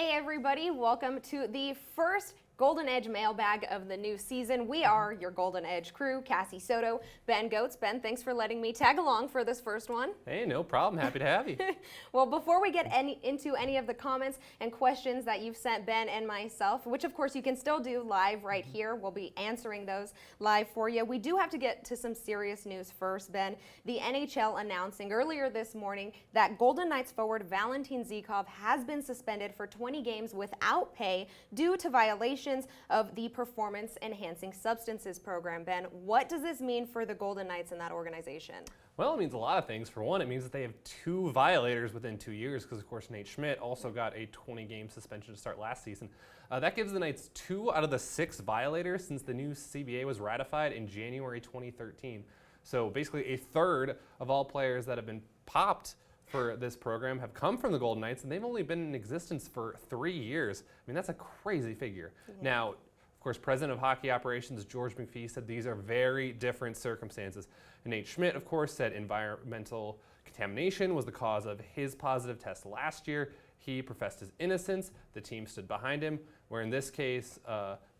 Hey everybody, welcome to the first Golden Edge mailbag of the new season. We are your Golden Edge crew, Cassie, Soto, Ben, Gotz. Ben, thanks for letting me tag along for this first one. Hey, no problem. Happy to have you. Well, before we get into any of the comments and questions that you've sent Ben and myself, which of course you can still do live right here, we'll be answering those live for you. We do have to get to some serious news first, Ben. The NHL announcing earlier this morning that Golden Knights forward Valentin Zykov has been suspended for 20 games without pay due to violations of the Performance Enhancing Substances program. Ben, what does this mean for the Golden Knights and that organization? Well, it means a lot of things. For one, it means that they have 2 violators within 2 years because, of course, Nate Schmidt also got a 20-game suspension to start last season. That gives the Knights 2 out of the 6 violators since the new CBA was ratified in January 2013. So basically a third of all players that have been popped for this program have come from the Golden Knights, and they've only been in existence for 3 years. I mean, that's a crazy figure. Yeah. Now, of course, President of Hockey Operations George McPhee said these are very different circumstances. And Nate Schmidt, of course, said environmental contamination was the cause of his positive test last year. He professed his innocence. The team stood behind him. Where in this case,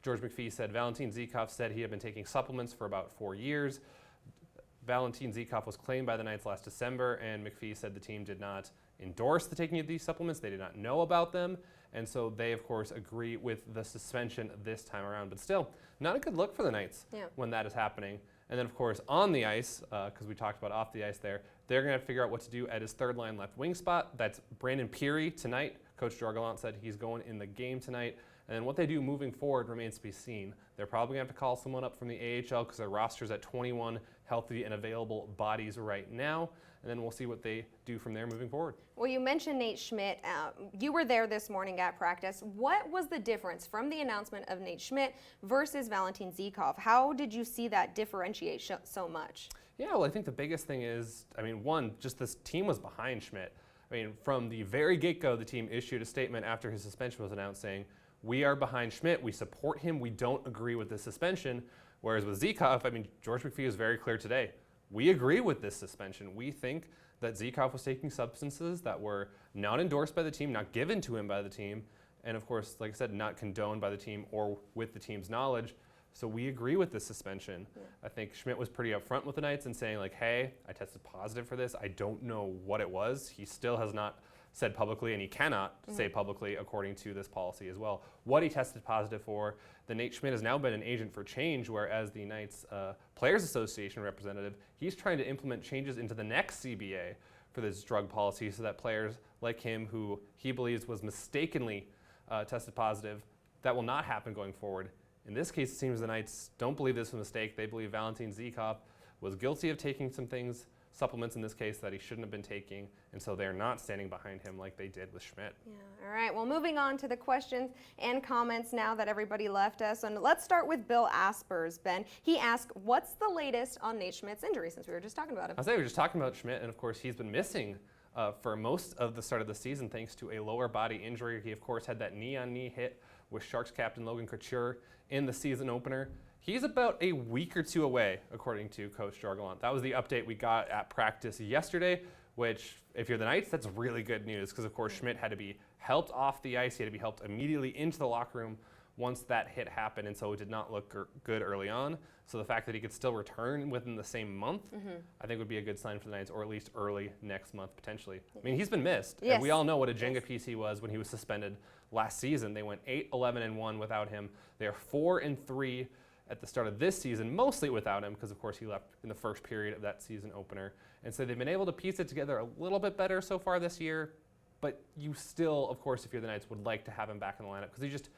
George McPhee said Valentin Zykov said he had been taking supplements for about 4 years. Valentin Zykov was claimed by the Knights last December, and McPhee said the team did not endorse the taking of these supplements. They did not know about them, and so they, of course, agree with the suspension this time around. But still, not a good look for the Knights when that is happening. And then, of course, on the ice, because we talked about off the ice there, they're going to figure out what to do at his third-line left wing spot. That's Brandon Peary tonight. Coach Jorgalant said he's going in the game tonight. And then what they do moving forward remains to be seen. They're probably going to have to call someone up from the AHL because their roster's at 21 healthy and available bodies right now. And then we'll see what they do from there moving forward. Well, you mentioned Nate Schmidt. You were there this morning at practice. What was the difference from the announcement of Nate Schmidt versus Valentin Zykov? How did you see that differentiate so much? Yeah, well, I think the biggest thing is, I mean, one, just this team was behind Schmidt. I mean, from the very get-go, the team issued a statement after his suspension was announced saying, we are behind Schmidt, we support him, we don't agree with this suspension. Whereas with Zykov, I mean, George McPhee was very clear today. We agree with this suspension. We think that Zykov was taking substances that were not endorsed by the team, not given to him by the team, and of course, like I said, not condoned by the team or with the team's knowledge. So we agree with this suspension. Yeah. I think Schmidt was pretty upfront with the Knights and saying like, hey, I tested positive for this. I don't know what it was. He still has not said publicly, and he cannot say publicly according to this policy as well, what he tested positive for. The Nate Schmidt has now been an agent for change, whereas the Knights Players Association representative, he's trying to implement changes into the next CBA for this drug policy so that players like him who he believes was mistakenly tested positive, that will not happen going forward. In this case, it seems the Knights don't believe this was a mistake. They believe Valentin Zykov was guilty of taking some things, supplements in this case, that he shouldn't have been taking, and so they're not standing behind him like they did with Schmidt. Yeah, all right, well, moving on to the questions and comments now that everybody left us, and let's start with Bill Aspers, Ben. He asked, what's the latest on Nate Schmidt's injury, since we were just talking about him? I say we were just talking about Schmidt, and of course he's been missing for most of the start of the season thanks to a lower body injury. He, of course, had that knee-on-knee hit with Sharks captain Logan Couture in the season opener. He's about a week or 2 away, according to Coach Jorgalant. That was the update we got at practice yesterday, which, if you're the Knights, that's really good news because, of course, Schmidt had to be helped off the ice. He had to be helped immediately into the locker room once that hit happened, and so it did not look good early on. So the fact that he could still return within the same month, I think would be a good sign for the Knights, or at least early next month, potentially. I mean, he's been missed. Yes. And we all know what a Jenga piece he was when he was suspended last season. They went 8-11-1 without him. They are 4-3 at the start of this season, mostly without him, because of course he left in the first period of that season opener. And so they've been able to piece it together a little bit better so far this year, but you still, of course, if you're the Knights, would like to have him back in the lineup, because he just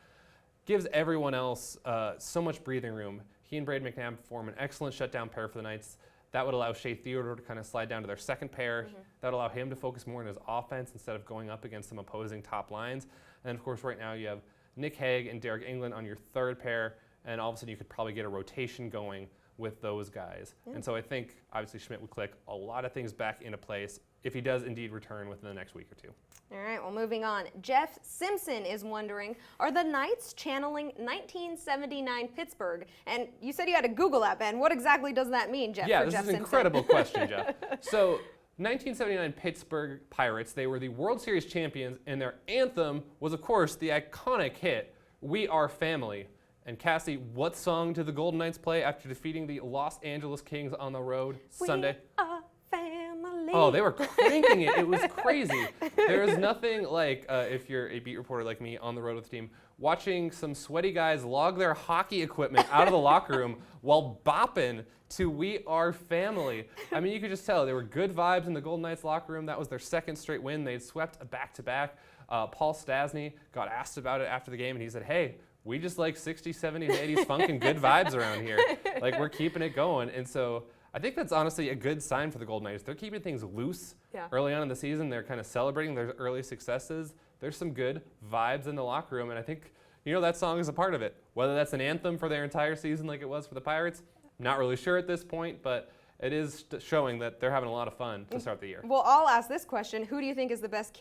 gives everyone else so much breathing room. He and Braden McNabb form an excellent shutdown pair for the Knights. That would allow Shea Theodore to kind of slide down to their second pair. That would allow him to focus more on his offense instead of going up against some opposing top lines. And of course, right now you have Nick Hague and Derek England on your third pair, and all of a sudden you could probably get a rotation going with those guys. And so I think obviously Schmidt would click a lot of things back into place if he does indeed return within the next week or 2. All right, well, moving on. Jeff Simpson is wondering, are the Knights channeling 1979 Pittsburgh? And you said you had to Google that, Ben. What exactly does that mean, Jeff? Yeah, for this Jeff is an Simpson? incredible question, Jeff. So 1979 Pittsburgh Pirates, they were the World Series champions, and their anthem was, of course, the iconic hit, "We Are Family." And Cassie, what song did the Golden Knights play after defeating the Los Angeles Kings on the road Sunday? We are family. Oh, they were cranking it. It was crazy. There's nothing like, if you're a beat reporter like me on the road with the team, watching some sweaty guys log their hockey equipment out of the locker room while bopping to "We Are Family." I mean, you could just tell there were good vibes in the Golden Knights locker room. That was their second straight win. They'd swept a back-to-back. Paul Stastny got asked about it after the game, and he said, "Hey, we just like 60s, 70s, 80s funk and good vibes around here. Like, we're keeping it going." And so I think that's honestly a good sign for the Golden Knights. They're keeping things loose early on in the season. They're kind of celebrating their early successes. There's some good vibes in the locker room, and I think, that song is a part of it. Whether that's an anthem for their entire season like it was for the Pirates, not really sure at this point, but it is showing that they're having a lot of fun to start the year. Well, I'll ask this question. Who do you think is the best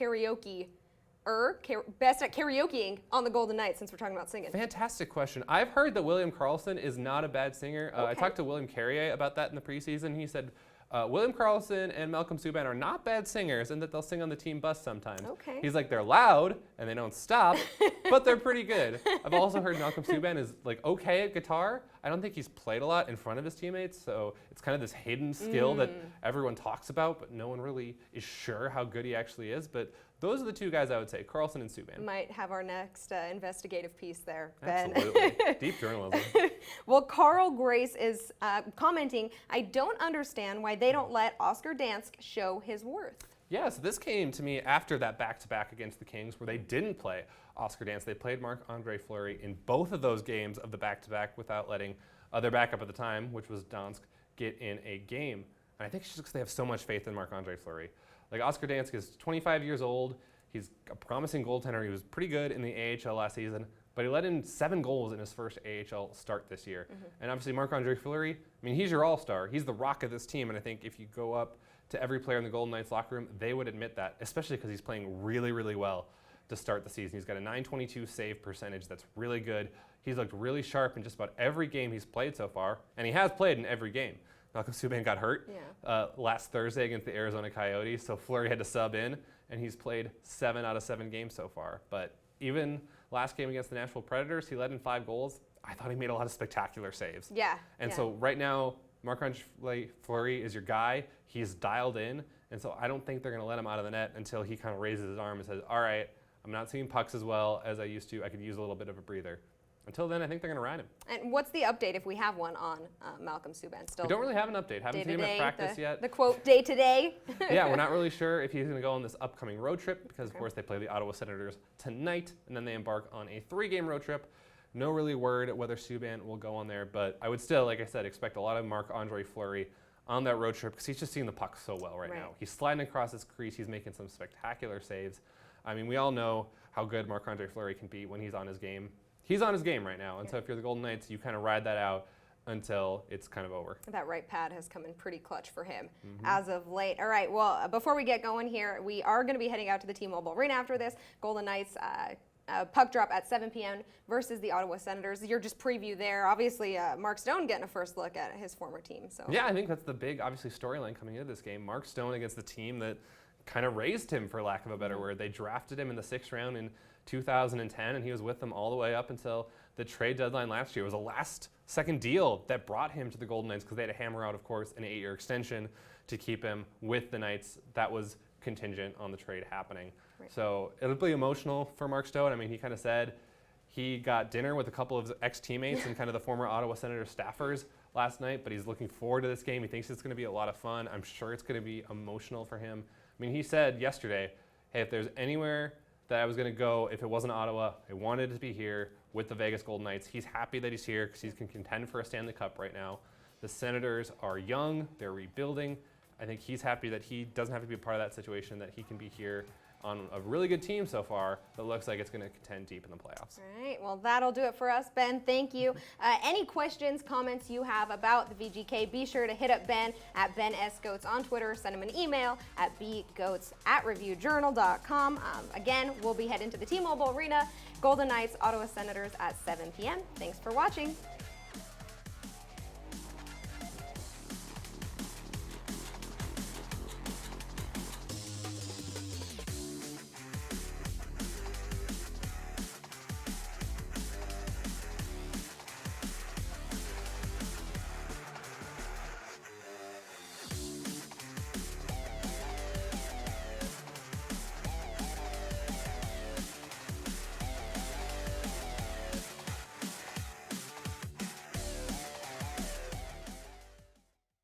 best at karaokeing on the Golden Knights, since we're talking about singing? Fantastic question. I've heard that William Karlsson is not a bad singer. I Okay. talked to William Carrier about that in the preseason. He said William Karlsson and Malcolm Subban are not bad singers, and that they'll sing on the team bus sometimes. Okay. He's like, they're loud and they don't stop, but they're pretty good. I've also heard Malcolm Subban is like okay at guitar. I don't think he's played a lot in front of his teammates, so it's kind of this hidden skill that everyone talks about, but no one really is sure how good he actually is. But those are the two guys I would say, Karlsson and Subban. Might have our next investigative piece there, Ben. Absolutely. Deep journalism. Well, Carl Grace is commenting, "I don't understand why they don't let Oscar Dansk show his worth." Yeah, so this came to me after that back-to-back against the Kings where they didn't play Oscar Dansk. They played Marc-Andre Fleury in both of those games of the back-to-back without letting their backup at the time, which was Dansk, get in a game. And I think it's just because they have so much faith in Marc-Andre Fleury. Like, Oscar Dansk is 25 years old. He's a promising goaltender. He was pretty good in the AHL last season, but he let in 7 goals in his first AHL start this year. And obviously Marc-Andre Fleury, I mean, he's your all-star. He's the rock of this team, and I think if you go up to every player in the Golden Knights locker room, they would admit that, especially because he's playing really, really well to start the season. He's got a .922 save percentage that's really good. He's looked really sharp in just about every game he's played so far, and he has played in every game. Malcolm Subban got hurt last Thursday against the Arizona Coyotes, so Fleury had to sub in, and he's played 7 out of 7 games so far. But even last game against the Nashville Predators, he let in 5 goals. I thought he made a lot of spectacular saves. And so right now, Marc-Andre Fleury is your guy. He's dialed in, and so I don't think they're going to let him out of the net until he kind of raises his arm and says, all right, I'm not seeing pucks as well as I used to. I could use a little bit of a breather. Until then, I think they're going to ride him. And what's the update if we have one on Malcolm Subban? Still, We don't really have an update. Haven't seen him at practice yet. The quote, day to day. Yeah, we're not really sure if he's going to go on this upcoming road trip because, of course, they play the Ottawa Senators tonight, and then they embark on a 3-game road trip. No really word whether Subban will go on there, but I would still, like I said, expect a lot of Marc-Andre Fleury on that road trip because he's just seeing the puck so well right now. He's sliding across his crease. He's making some spectacular saves. I mean, we all know how good Marc-Andre Fleury can be when he's on his game. He's on his game right now, and so if you're the Golden Knights, you kind of ride that out until it's kind of over. That right pad has come in pretty clutch for him as of late. All right, well, before we get going here, we are going to be heading out to the T-Mobile Arena after this. Golden Knights puck drop at 7 p.m. versus the Ottawa Senators. Your just preview there. Obviously, Mark Stone getting a first look at his former team. So yeah, I think that's the big, obviously, storyline coming into this game. Mark Stone against the team that kind of raised him, for lack of a better word. They drafted him in the 6th round in 2010, and he was with them all the way up until the trade deadline last year. It was a last-second deal that brought him to the Golden Knights because they had to hammer out, of course, an 8-year extension to keep him with the Knights. That was contingent on the trade happening. So it'll be emotional for Mark Stone. I mean, he kind of said he got dinner with a couple of ex-teammates and kind of the former Ottawa Senators staffers last night, but he's looking forward to this game. He thinks it's going to be a lot of fun. I'm sure it's going to be emotional for him. I mean, he said yesterday, hey, if there's anywhere that I was going to go, if it wasn't Ottawa, I wanted to be here with the Vegas Golden Knights. He's happy that he's here because he can contend for a Stanley Cup right now. The Senators are young. They're rebuilding. I think he's happy that he doesn't have to be a part of that situation, that he can be here on a really good team so far that looks like it's going to contend deep in the playoffs. All right, well, that'll do it for us. Ben, thank you. Any questions, comments you have about the VGK, be sure to hit up Ben at Ben S. Goetz on Twitter. Send him an email at bgoetz@reviewjournal.com. Again, we'll be heading to the T-Mobile Arena, Golden Knights, Ottawa Senators at 7 p.m. Thanks for watching.